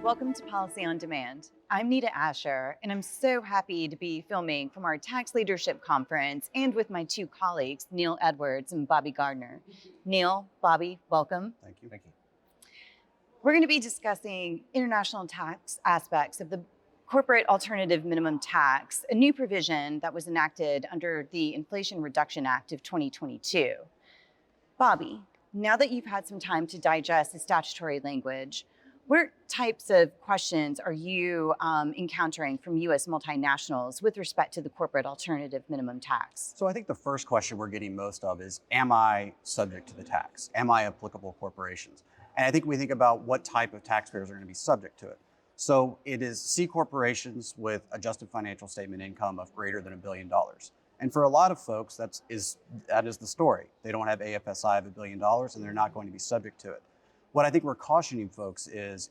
Welcome to Policy on Demand. I'm Nita Asher, and I'm so happy to be filming from our Tax Leadership Conference and with my two colleagues, Neil Edwards and Bobby Gardner. Neil, Bobby, welcome. Thank you. Thank you. We're going to be discussing international tax aspects of the Corporate Alternative Minimum Tax, a new provision that was enacted under the Inflation Reduction Act of 2022. Bobby, now that you've had some time to digest the statutory language, what types of questions are you encountering from U.S. multinationals with respect to the corporate alternative minimum tax? So I think the first question we're getting most of is, am I subject to the tax? Am I applicable corporations? And I think we think about what type of taxpayers are going to be subject to it. So it is C corporations with adjusted financial statement income of greater than $1 billion. And for a lot of folks, that is the story. They don't have AFSI of $1 billion and they're not going to be subject to it. What I think we're cautioning folks is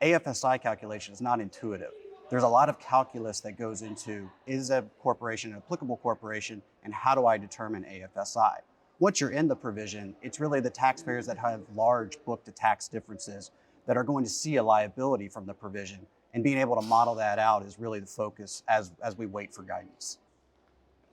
AFSI calculation is not intuitive. There's a lot of calculus that goes into, is a corporation an applicable corporation, and how do I determine AFSI? Once you're in the provision, it's really the taxpayers that have large book to tax differences that are going to see a liability from the provision, and being able to model that out is really the focus as we wait for guidance.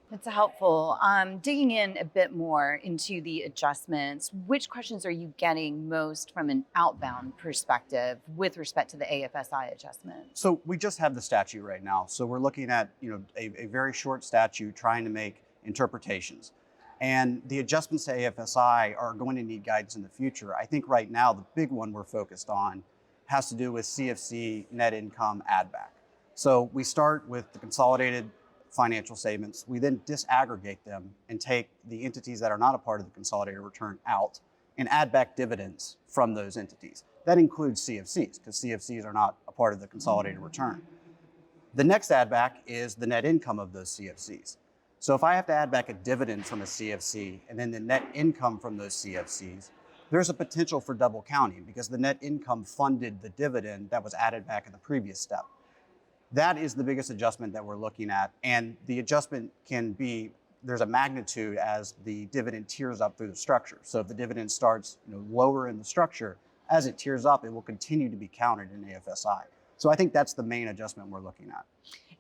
That's helpful. Digging in a bit more into the adjustments, which questions are you getting most from an outbound perspective with respect to the AFSI adjustment? So we just have the statute right now. So we're looking at a very short statute trying to make interpretations. And the adjustments to AFSI are going to need guidance in the future. I think right now the big one we're focused on has to do with CFC net income add back. So we start with the consolidated financial statements. We then disaggregate them and take the entities that are not a part of the consolidated return out and add back dividends from those entities. That includes CFCs, because CFCs are not a part of the consolidated return. The next add back is the net income of those CFCs. So if I have to add back a dividend from a CFC and then the net income from those CFCs, there's a potential for double counting because the net income funded the dividend that was added back in the previous step. That is the biggest adjustment that we're looking at. And the adjustment can be, there's a magnitude as the dividend tiers up through the structure. So if the dividend starts lower in the structure, as it tiers up, it will continue to be counted in AFSI. So I think that's the main adjustment we're looking at.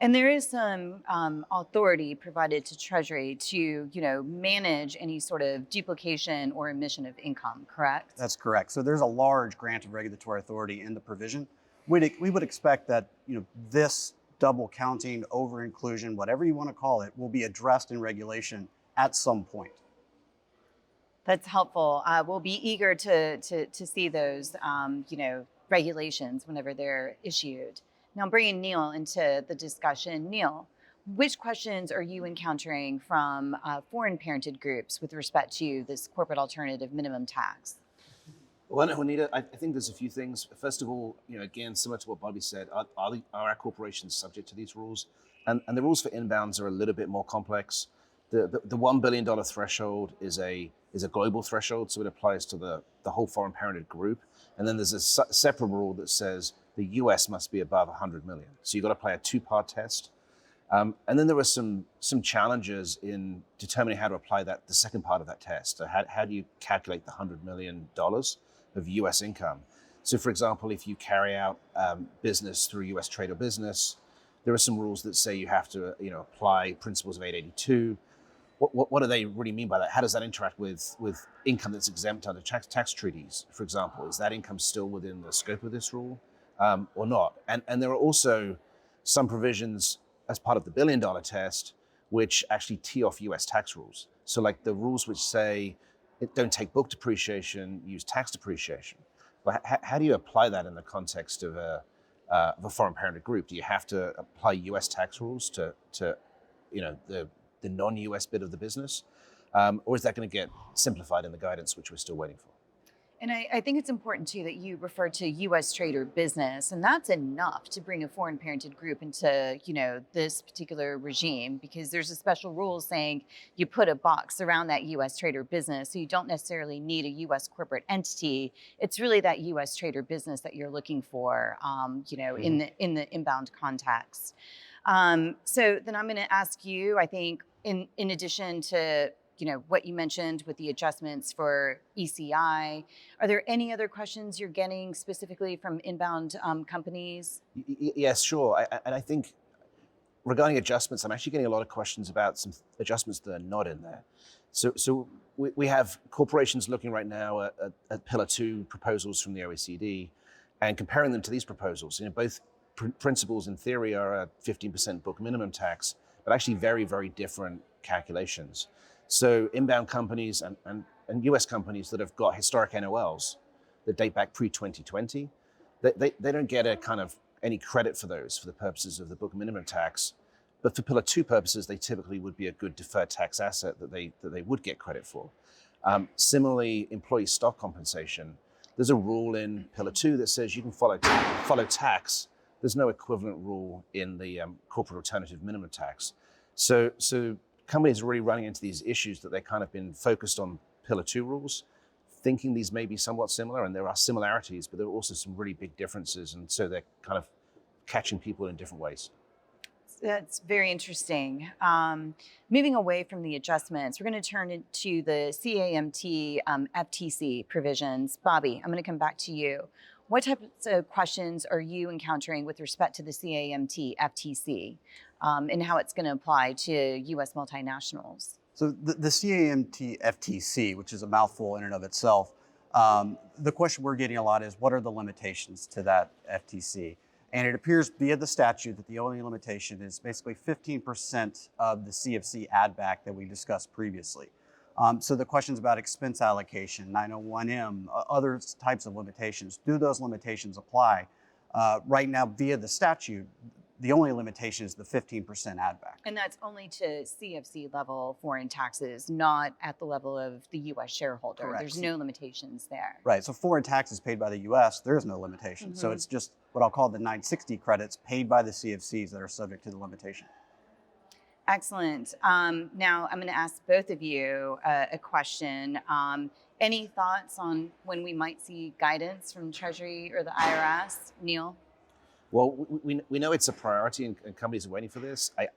And there is some authority provided to Treasury to, manage any sort of duplication or omission of income, correct? That's correct. So there's a large grant of regulatory authority in the provision. We would expect that this double counting, over inclusion, whatever you want to call it, will be addressed in regulation at some point. That's helpful. We'll be eager to see those regulations whenever they're issued. Now, bringing Neil into the discussion. Neil, which questions are you encountering from foreign parented groups with respect to this corporate alternative minimum tax? Well, Nita, I think there's a few things. First of all, again, similar to what Bobby said, are our corporations subject to these rules? And the rules for inbounds are a little bit more complex. The $1 billion threshold is a global threshold, so it applies to the whole foreign parented group. And then there's a separate rule that says the US must be above 100 million. So you've got to play a two-part test. And then there were some challenges in determining how to apply the second part of that test. So how do you calculate the $100 million of US income? So for example, if you carry out business through US trade or business, there are some rules that say you have to apply principles of 882. What do they really mean by that? How does that interact with income that's exempt under tax treaties, for example? Is that income still within the scope of this rule or not? And there are also some provisions as part of the $1 billion test which actually tee off US tax rules. So like the rules which say don't take book depreciation, use tax depreciation. But how do you apply that in the context of a foreign parented group? Do you have to apply US tax rules to the non-US bit of the business? Or is that going to get simplified in the guidance, which we're still waiting for? And I think it's important, too, that you refer to U.S. trade or business, and that's enough to bring a foreign parented group into, this particular regime, because there's a special rule saying you put a box around that U.S. trade or business, so you don't necessarily need a U.S. corporate entity. It's really that U.S. trade or business that you're looking for, in the inbound context. So then I'm going to ask you, I think, in addition to what you mentioned with the adjustments for ECI. Are there any other questions you're getting specifically from inbound companies? Yes, sure. And I think regarding adjustments, I'm actually getting a lot of questions about some adjustments that are not in there. So we have corporations looking right now at Pillar 2 proposals from the OECD and comparing them to these proposals. Both principles in theory are a 15% book minimum tax, but actually very, very different calculations. So inbound companies and US companies that have got historic NOLs that date back pre-2020, they don't get a kind of any credit for those for the purposes of the book minimum tax. But for Pillar 2 purposes, they typically would be a good deferred tax asset that they would get credit for. Similarly, employee stock compensation, there's a rule in Pillar 2 that says you can follow tax. There's no equivalent rule in the corporate alternative minimum tax. So companies are really running into these issues that they've kind of been focused on Pillar 2 rules, thinking these may be somewhat similar, and there are similarities, but there are also some really big differences, and so they're kind of catching people in different ways. That's very interesting. Moving away from the adjustments, we're going to turn into the CAMT FTC provisions. Bobby, I'm going to come back to you. What types of questions are you encountering with respect to the CAMT FTC and how it's going to apply to U.S. multinationals? So the CAMT FTC, which is a mouthful in and of itself, the question we're getting a lot is, what are the limitations to that FTC? And it appears via the statute that the only limitation is basically 15% of the CFC addback that we discussed previously. So the questions about expense allocation, 901M, other types of limitations, do those limitations apply? Right now, via the statute, the only limitation is the 15% addback. And that's only to CFC level foreign taxes, not at the level of the U.S. shareholder. Correct. There's no limitations there. Right, so foreign taxes paid by the U.S., there is no limitation. So it's just what I'll call the 960 credits paid by the CFCs that are subject to the limitation. Excellent. Now I'm going to ask both of you a question. Any thoughts on when we might see guidance from Treasury or the IRS? Neil? Well, we know it's a priority and companies are waiting for this. I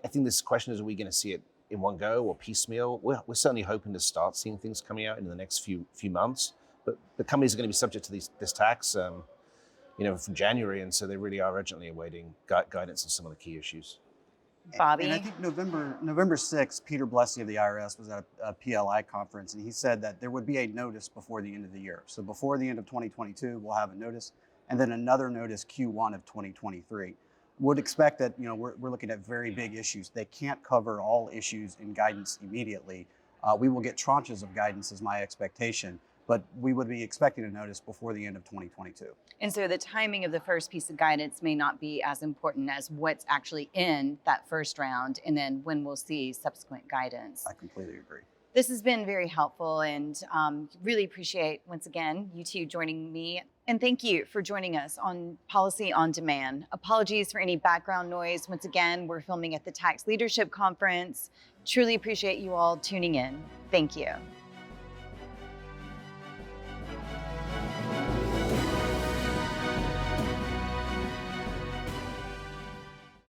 think this question is, are we going to see it in one go or piecemeal? We're certainly hoping to start seeing things coming out in the next few months, but the companies are going to be subject to this tax from January, and so they really are urgently awaiting guidance on some of the key issues. Bobby? And I think November 6th, Peter Blessy of the IRS was at a PLI conference, and he said that there would be a notice before the end of the year. So before the end of 2022, we'll have a notice, and then another notice Q1 of 2023. Would expect that, we're looking at very big issues. They can't cover all issues in guidance immediately. We will get tranches of guidance is my expectation, but we would be expecting a notice before the end of 2022. And so the timing of the first piece of guidance may not be as important as what's actually in that first round and then when we'll see subsequent guidance. I completely agree. This has been very helpful and really appreciate, once again, you two joining me. And thank you for joining us on Policy on Demand. Apologies for any background noise. Once again, we're filming at the Tax Leadership Conference. Truly appreciate you all tuning in. Thank you.